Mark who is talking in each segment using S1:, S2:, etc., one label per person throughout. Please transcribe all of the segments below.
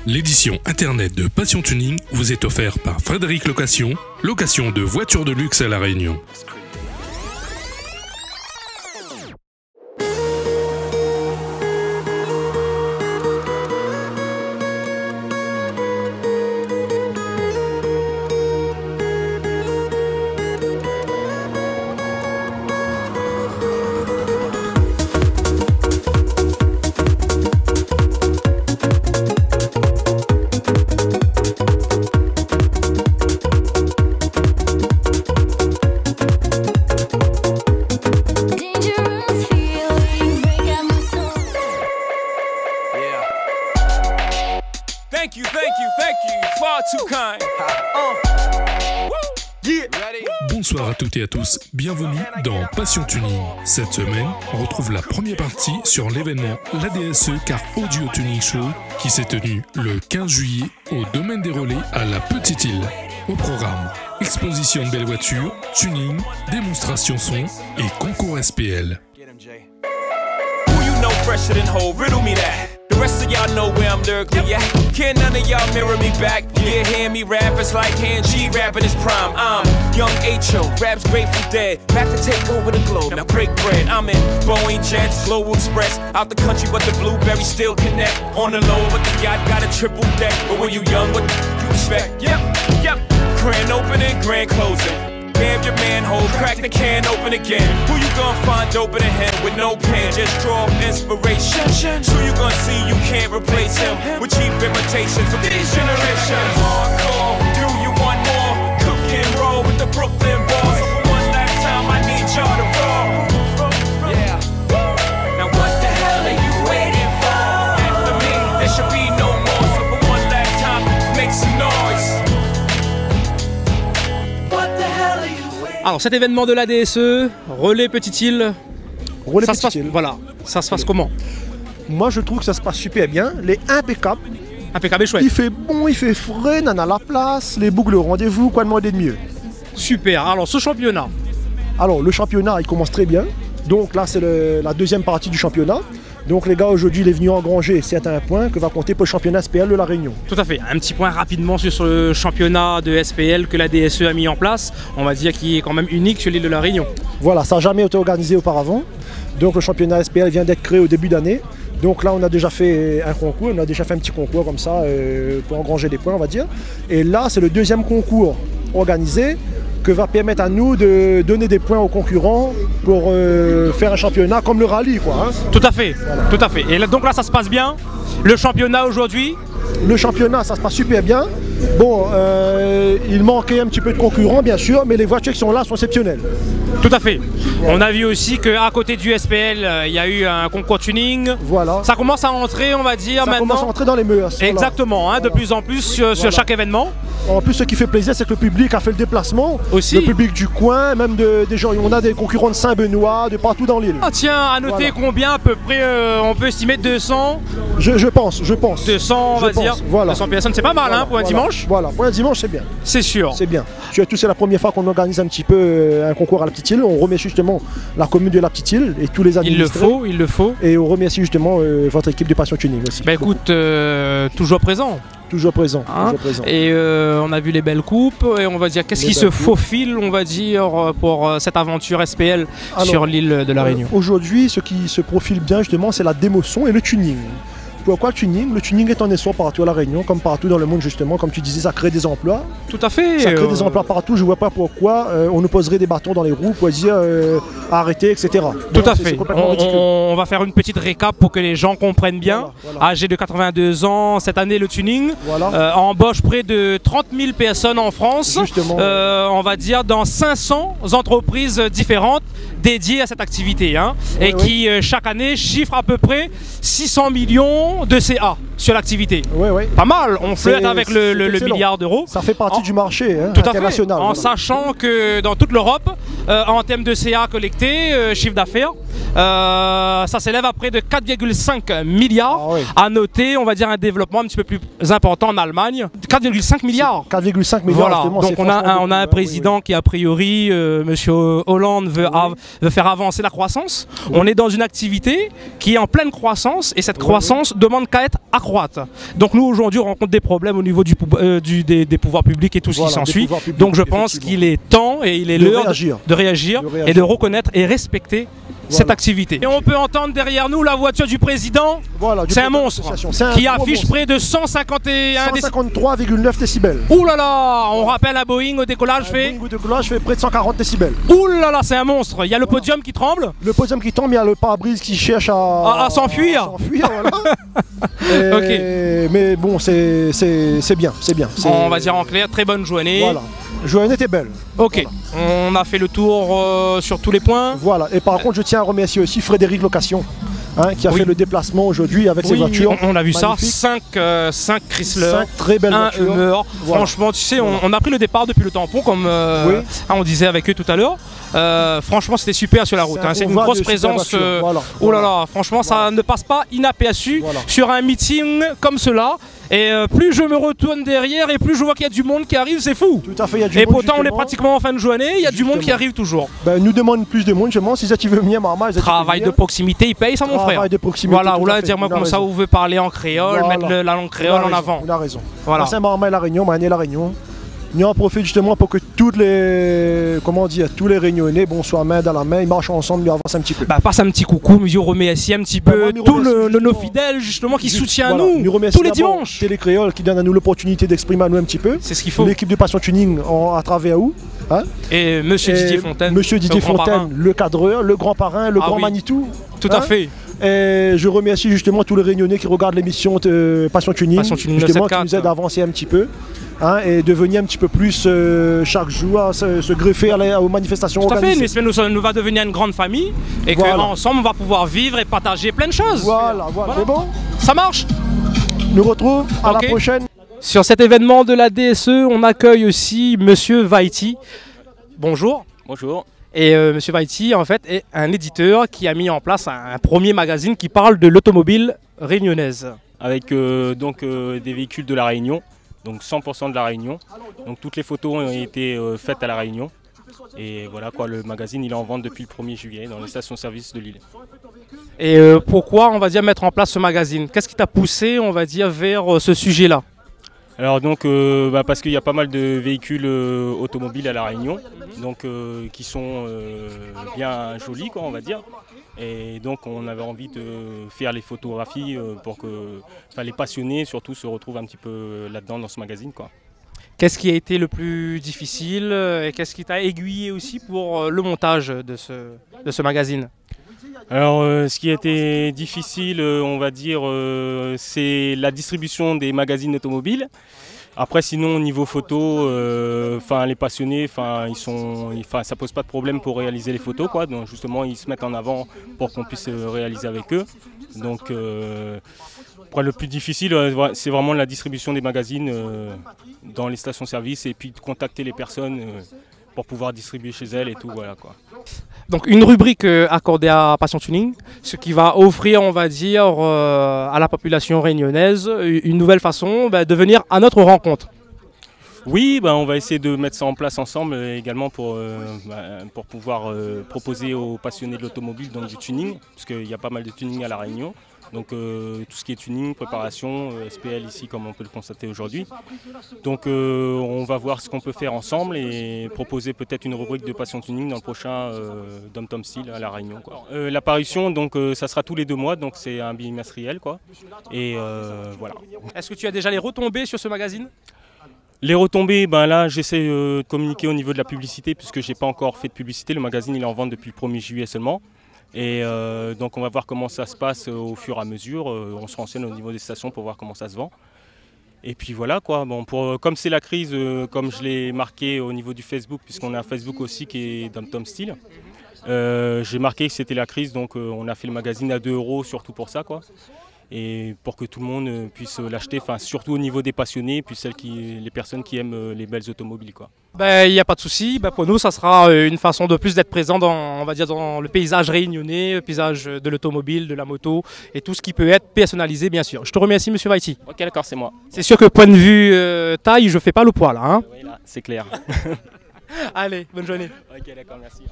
S1: L'édition internet de Passion Tuning vous est offerte par Frédéric Location, location de voitures de luxe à La Réunion. Bonsoir à toutes et à tous, bienvenue dans Passion Tuning. Cette semaine, on retrouve la première partie sur l'événement l'ADSE Car Audio Tuning Show qui s'est tenu le 15 juillet au domaine des Relais à la Petite Île. Au programme, exposition de belles voitures, tuning, démonstration son et concours SPL. The rest of y'all know where I'm lyrically at. Can't none of y'all mirror me back. Yeah, hear me rap, it's like Han G rapping his prime. I'm young H.O., raps Grateful Dead. Back to take over the globe, now break bread. I'm in Boeing Jets, Global Express. Out the country, but the blueberries still connect. On the low, but the yacht got a triple deck. But when you young, what you expect? Yep. Grand opening, grand closing. Grab your manhole, crack the can open again. Who you gonna find open a hand with no pen? Just draw inspiration. Who you gonna see you can't replace him with cheap imitations of these generations. Hardcore, do you want more? Cook and roll with the Brooklyn boys. So for one last time, I need y'all to roll. Yeah. Now what the hell are you waiting for? After me, there should be no more. So for one last time, make some noise.
S2: Alors cet événement de l'ADSE, Relais Petite Île, voilà, ça se passe comment?
S3: Moi je trouve que ça se passe super bien, les impeccable.
S2: Impeccable et chouette.
S3: Il fait bon, il fait frais, on a la place, les boucles au rendez-vous, quoi demander de mieux?
S2: Super, alors ce championnat?
S3: Alors le championnat il commence très bien, donc là c'est la deuxième partie du championnat. Donc les gars, aujourd'hui, il est venu engranger certains points que va compter pour le championnat SPL de La Réunion.
S2: Tout à fait. Un petit point rapidement sur le championnat de SPL que la DSE a mis en place. On va dire qu'il est quand même unique sur l'île de La Réunion.
S3: Voilà, ça n'a jamais été organisé auparavant. Donc le championnat SPL vient d'être créé au début d'année. Donc là, on a déjà fait un concours, on a déjà fait un petit concours comme ça pour engranger des points, on va dire. Et là, c'est le deuxième concours organisé que va permettre à nous de donner des points aux concurrents pour faire un championnat comme le rallye, quoi. Hein.
S2: Tout à fait, voilà. Tout à fait. Et là, donc là, ça se passe bien. Le championnat aujourd'hui?
S3: Le championnat, ça se passe super bien. Bon, il manquait un petit peu de concurrents, bien sûr, mais les voitures qui sont là sont exceptionnelles.
S2: Tout à fait. Voilà. On a vu aussi qu'à côté du SPL, il y a eu un concours tuning.
S3: Voilà.
S2: Ça commence à entrer, on va dire,
S3: ça
S2: maintenant.
S3: Ça commence à entrer dans les mœurs.
S2: Exactement, hein, voilà. De plus en plus sur chaque événement.
S3: En plus, ce qui fait plaisir, c'est que le public a fait le déplacement.
S2: Aussi.
S3: Le public du coin, même des gens. On a des concurrents de Saint-Benoît, de partout dans l'île.
S2: Ah tiens, à noter combien à peu près on peut estimer 200.
S3: Je pense.
S2: 200, on va dire.
S3: Voilà.
S2: 200 personnes, c'est pas mal pour un dimanche.
S3: Voilà, pour un dimanche, c'est bien.
S2: C'est sûr.
S3: C'est bien. C'est la première fois qu'on organise un petit peu un concours à la Petite Île. On remercie justement la commune de la Petite Île et tous les administrés.
S2: Il le faut.
S3: Et on remercie justement votre équipe de Passion Tuning aussi.
S2: Bah écoute, toujours présent.
S3: Toujours présent,
S2: hein,
S3: toujours présent.
S2: Et on a vu les belles coupes et on va dire qu'est-ce qui se faufile, on va dire, pour cette aventure SPL sur l'île de La Réunion.
S3: Aujourd'hui, ce qui se profile bien justement, c'est la démo son et le tuning. Pourquoi le tuning? Le tuning est en essor partout à La Réunion, comme partout dans le monde justement, comme tu disais, ça crée des emplois.
S2: Tout à fait.
S3: Ça crée des emplois partout, je ne vois pas pourquoi on nous poserait des bâtons dans les roues pour dire arrêter, etc.
S2: Tout à fait. On va faire une petite récap pour que les gens comprennent bien. Voilà. Âgé de 82 ans, cette année le tuning embauche près de 30 000 personnes en France.
S3: Justement.
S2: On va dire dans 500 entreprises différentes dédiées à cette activité. Hein, et qui chaque année chiffre à peu près 600 millions de CA sur l'activité. Pas mal, on flirte avec le milliard d'euros.
S3: Ça fait partie du marché
S2: international. En sachant que dans toute l'Europe, en termes de CA collecté, chiffre d'affaires, ça s'élève à près de 4,5 milliards. À noter, on va dire un développement un petit peu plus important en Allemagne. 4,5 milliards.
S3: 4,5 milliards.
S2: Voilà. Donc on a un président qui a priori, Monsieur Hollande veut faire avancer la croissance. On est dans une activité qui est en pleine croissance et cette croissance demande qu'à être accroissante. s'accroître. Donc nous aujourd'hui on rencontre des problèmes au niveau des pouvoirs publics et tout ce qui s'ensuit. Donc je pense qu'il est temps et il est l'heure de réagir et de reconnaître et respecter cette activité. Et on peut entendre derrière nous la voiture du président.
S3: Voilà,
S2: c'est un monstre qui affiche près de
S3: 153,9 décibels.
S2: Ouh là là, on rappelle un Boeing au décollage fait
S3: près de 140 décibels.
S2: Ouh là là, c'est un monstre. Il y a le podium qui tremble.
S3: Le podium qui tombe, il y a le pare-brise qui cherche à
S2: s'enfuir.
S3: Voilà. Mais bon, c'est bien, c'est bien.
S2: On va dire en clair, très bonne journée.
S3: Voilà. Journée était belle.
S2: Ok, voilà. On a fait le tour sur tous les points.
S3: Voilà, et par contre je tiens à remercier aussi Frédéric Location, qui a fait le déplacement aujourd'hui avec ses voitures.
S2: On a vu magnifiques. Ça, 5 Chrysler,
S3: 5 très belles voitures.
S2: Hummer. Voilà. Franchement, tu sais, on a pris le départ depuis le tampon, comme on disait avec eux tout à l'heure. Franchement, c'était super sur la route. C'est une grosse présence. Oh là là, franchement, ça ne passe pas inaperçu sur un meeting comme cela. Et plus je me retourne derrière et plus je vois qu'il y a du monde qui arrive, c'est fou.
S3: Tout à fait, il y a du
S2: monde. Et pourtant,
S3: justement.
S2: On est pratiquement en fin de journée, il y a du monde qui arrive toujours.
S3: Nous demande plus de monde, justement. Si ça tu veux venir, maman,
S2: travail de proximité, il paye ça, mon frère.
S3: Travail de proximité.
S2: Voilà, ou là, dire-moi comme ça, vous pouvez parler en créole, mettre la langue créole en avant.
S3: On a raison.
S2: Voilà.
S3: Saint-Martin et La Réunion, La Réunion. Nous en profite justement pour que tous les Réunionnais soient main dans la main, ils marchent ensemble, ils avancent un petit peu.
S2: Passe un petit coucou, nous remercie un petit peu tous nos fidèles justement qui soutiennent nous tous les dimanches.
S3: Télé Créole qui donne à nous l'opportunité d'exprimer à nous un petit peu.
S2: C'est ce qu'il faut.
S3: L'équipe de Passion Tuning à travers où
S2: et Monsieur Didier Fontaine.
S3: Monsieur Didier Fontaine, le cadreur, le grand parrain, le grand Manitou.
S2: Tout à fait.
S3: Et je remercie justement tous les Réunionnais qui regardent l'émission de Passion Tuning, justement, qui nous aident à avancer un petit peu. Et de venir un petit peu plus chaque jour à se greffer aux manifestations organisées.
S2: Tout à fait, nous va devenir une grande famille et qu'ensemble on va pouvoir vivre et partager plein de choses.
S3: Voilà. C'est bon.
S2: Ça marche.
S3: Nous retrouvons à la prochaine.
S2: Sur cet événement de la DSE, on accueille aussi Monsieur Vaiti. Bonjour.
S4: Bonjour.
S2: Et Monsieur Vaiti, en fait, est un éditeur qui a mis en place un premier magazine qui parle de l'automobile réunionnaise.
S4: Avec des véhicules de la Réunion. Donc 100% de la Réunion. Donc toutes les photos ont été faites à la Réunion. Et voilà quoi, le magazine il est en vente depuis le 1er juillet dans les stations-service de Lille.
S2: Et pourquoi on va dire mettre en place ce magazine? Qu'est-ce qui t'a poussé on va dire vers ce sujet-là?
S4: Alors donc parce qu'il y a pas mal de véhicules automobiles à la Réunion, donc qui sont bien jolis quoi on va dire. Et donc on avait envie de faire les photographies pour que les passionnés surtout se retrouvent un petit peu là-dedans dans ce magazine quoi.
S2: Qu'est-ce qui a été le plus difficile et qu'est-ce qui t'a aiguillé aussi pour le montage de ce magazine?
S4: Alors ce qui a été difficile on va dire c'est la distribution des magazines automobiles. Après sinon au niveau photo, les passionnés, ça pose pas de problème pour réaliser les photos quoi. Donc justement ils se mettent en avant pour qu'on puisse réaliser avec eux. Donc après, le plus difficile c'est vraiment la distribution des magazines dans les stations-service et puis de contacter les personnes pour pouvoir distribuer chez elles et tout voilà quoi.
S2: Donc une rubrique accordée à Passion Tuning, ce qui va offrir, on va dire, à la population réunionnaise une nouvelle façon de venir à notre rencontre.
S4: Oui, on va essayer de mettre ça en place ensemble également pour pouvoir proposer aux passionnés de l'automobile donc du tuning, parce qu'il y a pas mal de tuning à La Réunion. Donc tout ce qui est tuning, préparation, SPL ici comme on peut le constater aujourd'hui. Donc on va voir ce qu'on peut faire ensemble et proposer peut-être une rubrique de Passion Tuning dans le prochain Dom Tom Style à La Réunion. L'apparition donc ça sera tous les 2 mois, donc c'est un bimestriel quoi. Et voilà.
S2: Est-ce que tu as déjà les retombées sur ce magazine?
S4: Les retombées, là j'essaie de communiquer au niveau de la publicité puisque j'ai pas encore fait de publicité. Le magazine il est en vente depuis le 1er juillet seulement. Et donc on va voir comment ça se passe au fur et à mesure. On se renseigne au niveau des stations pour voir comment ça se vend. Et puis voilà quoi. Comme c'est la crise, comme je l'ai marqué au niveau du Facebook, puisqu'on a un Facebook aussi qui est Dom Tom Style. J'ai marqué que c'était la crise, donc on a fait le magazine à 2 € surtout pour ça quoi. Et pour que tout le monde puisse l'acheter, surtout au niveau des passionnés, puis les personnes qui aiment les belles automobiles quoi.
S2: Il n'y a pas de souci, pour nous ça sera une façon de plus d'être présent dans le paysage réunionnais, le paysage de l'automobile, de la moto et tout ce qui peut être personnalisé bien sûr. Je te remercie Monsieur Vaiti.
S4: Ok d'accord, c'est moi.
S2: C'est sûr que point de vue taille, je fais pas le poids là. Hein.
S4: Oui là, c'est clair.
S2: Allez, bonne journée.
S4: Ok d'accord, merci.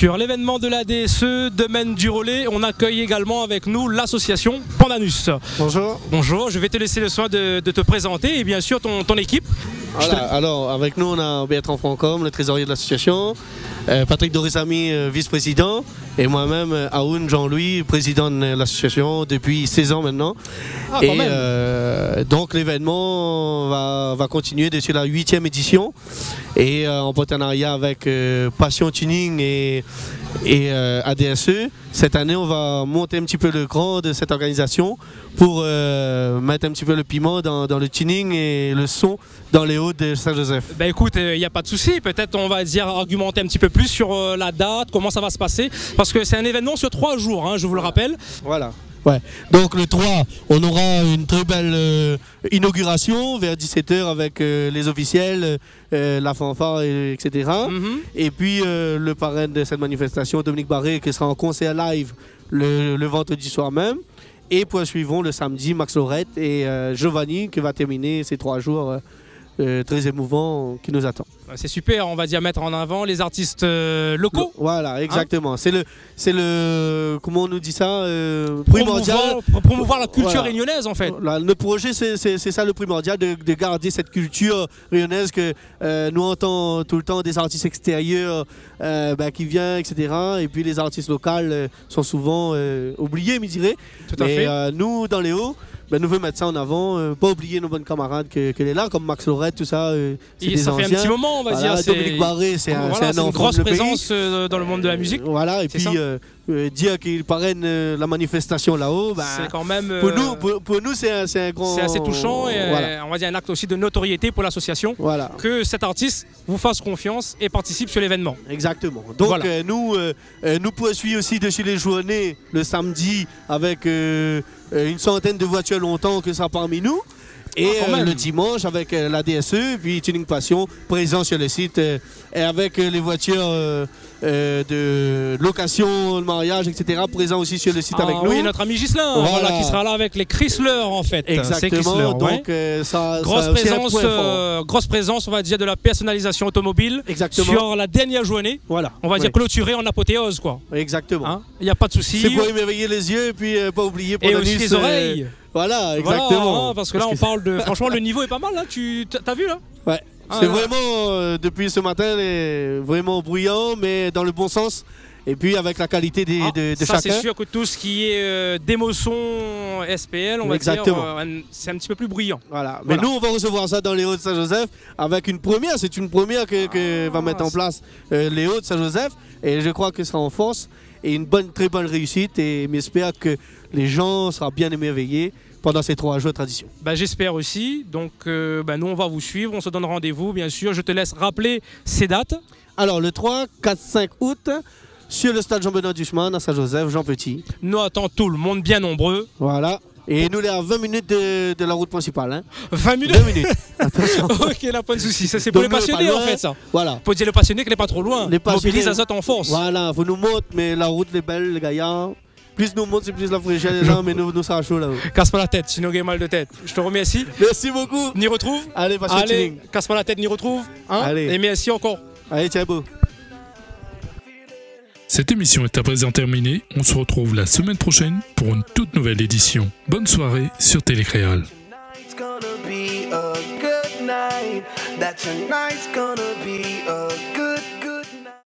S2: Sur l'événement de la DSE, Domaine du Relais, on accueille également avec nous l'association Pandanus.
S5: Bonjour.
S2: Bonjour, je vais te laisser le soin de te présenter et bien sûr ton équipe.
S5: Voilà, alors avec nous on a Bertrand Francom, le trésorier de l'association, Patrick Dorisami, vice-président, et moi-même Aoun Jean-Louis, président de l'association depuis 16 ans maintenant.
S2: Ah,
S5: et
S2: quand même.
S5: donc l'événement va continuer sur la 8e édition et en partenariat avec Passion Tuning et ADSE. Cette année on va monter un petit peu le cran de cette organisation pour mettre un petit peu le piment dans le tuning et le son dans les Hauts de Saint-Joseph.
S2: Ben écoute, il n'y a pas de souci, peut-être on va dire argumenter un petit peu plus sur la date, comment ça va se passer, parce que c'est un événement sur 3 jours, hein, je vous le rappelle.
S5: Voilà. Ouais. Donc le 3, on aura une très belle inauguration vers 17h avec les officiels, la fanfare, etc. Et puis le parrain de cette manifestation, Dominique Barré, qui sera en concert live le vendredi soir même. Et poursuivons le samedi, Max Lorette et Giovanni, qui va terminer ces 3 jours très émouvants qui nous attendent.
S2: C'est super, on va dire mettre en avant les artistes locaux.
S5: Voilà, exactement. Hein, c'est le comment on nous dit ça, primordial.
S2: Promouvoir la culture réunionnaise en fait.
S5: Le projet, c'est ça le primordial, de garder cette culture réunionnaise que nous entendons tout le temps des artistes extérieurs qui viennent, etc. Et puis les artistes locaux sont souvent oubliés, me dirais.
S2: Tout à fait.
S5: Nous, dans les Hauts, nous voulons mettre ça en avant, pas oublier nos bonnes camarades qu'elle est là, comme Max Lorette, tout ça.
S2: Ça fait un petit moment, on va dire.
S5: Dominique Barré, c'est
S2: une grosse présence dans le monde de la musique.
S5: Voilà, et puis dire qu'il parraine la manifestation là-haut,
S2: c'est quand même.
S5: Pour nous, c'est un grand.
S2: C'est assez touchant et on va dire un acte aussi de notoriété pour l'association.
S5: Voilà.
S2: Que cet artiste vous fasse confiance et participe sur l'événement.
S5: Exactement. Donc nous poursuivons aussi dessus les journées le samedi avec une centaine de voitures longtemps que ça parmi nous. Et le dimanche avec la DSE, puis Tuning Passion présent sur le site et avec les voitures de location, de mariage, etc. présent aussi sur le site avec nous.
S2: Oui, notre ami Ghislain, qui sera là avec les Chrysler en fait.
S5: Exactement, donc
S2: grosse présence, on va dire, de la personnalisation automobile.
S5: Exactement.
S2: Sur la dernière journée. Voilà. On va dire clôturée en apothéose quoi.
S5: Exactement.
S2: Il n'y a pas de souci.
S5: C'est pour émerveiller les yeux et puis pas oublier
S2: et aussi les oreilles.
S5: Voilà, exactement.
S2: Voilà, parce que là on parle de. Franchement, le niveau est pas mal là. T'as vu là?
S5: Ouais. C'est vraiment depuis ce matin vraiment bruyant, mais dans le bon sens. Et puis avec la qualité de chacun.
S2: C'est sûr que tout ce qui est d'émotion SPL, on va dire, c'est un petit peu plus bruyant.
S5: Voilà. Mais nous, on va recevoir ça dans les Hauts de Saint-Joseph avec une première. C'est une première que va mettre en place les Hauts de Saint-Joseph. Et je crois que ça sera en force. Et une très bonne réussite. Et j'espère que les gens seront bien émerveillés pendant ces 3 jours de tradition.
S2: J'espère aussi. Donc nous, on va vous suivre. On se donne rendez-vous, bien sûr. Je te laisse rappeler ces dates.
S5: Alors, le 3, 4, 5 août, sur le stade Jean-Benoît Duchemin, à Saint-Joseph, Jean Petit.
S2: Nous attendons tout le monde bien nombreux.
S5: Voilà. Et nous, on est à 20 minutes de la route principale. Hein.
S2: 20 minutes
S5: 2 minutes. Attention.
S2: Ok, là, pas de soucis. Ça, c'est pour les passionnés, en fait, ça.
S5: Voilà.
S2: Pour dire les passionnés qu'elle n'est pas trop loin.
S5: Les
S2: mobilise Azot en force.
S5: Voilà, faut nous monter, mais la route est belle, les gaillards. Plus nous monte, c'est plus la fraîcheur des gens, mais nous, ça a chaud là-haut.
S2: Casse pas la tête, sinon il y a mal de tête. Je te remercie.
S5: Merci beaucoup.
S2: N'y retrouve.
S5: Allez,
S2: casse pas la tête, n'y retrouve.
S5: Allez.
S2: Et merci encore.
S5: Allez, tiens beau.
S6: Cette émission est à présent terminée. On se retrouve la semaine prochaine pour une toute nouvelle édition. Bonne soirée sur Télécréole.
S7: That tonight's gonna be a good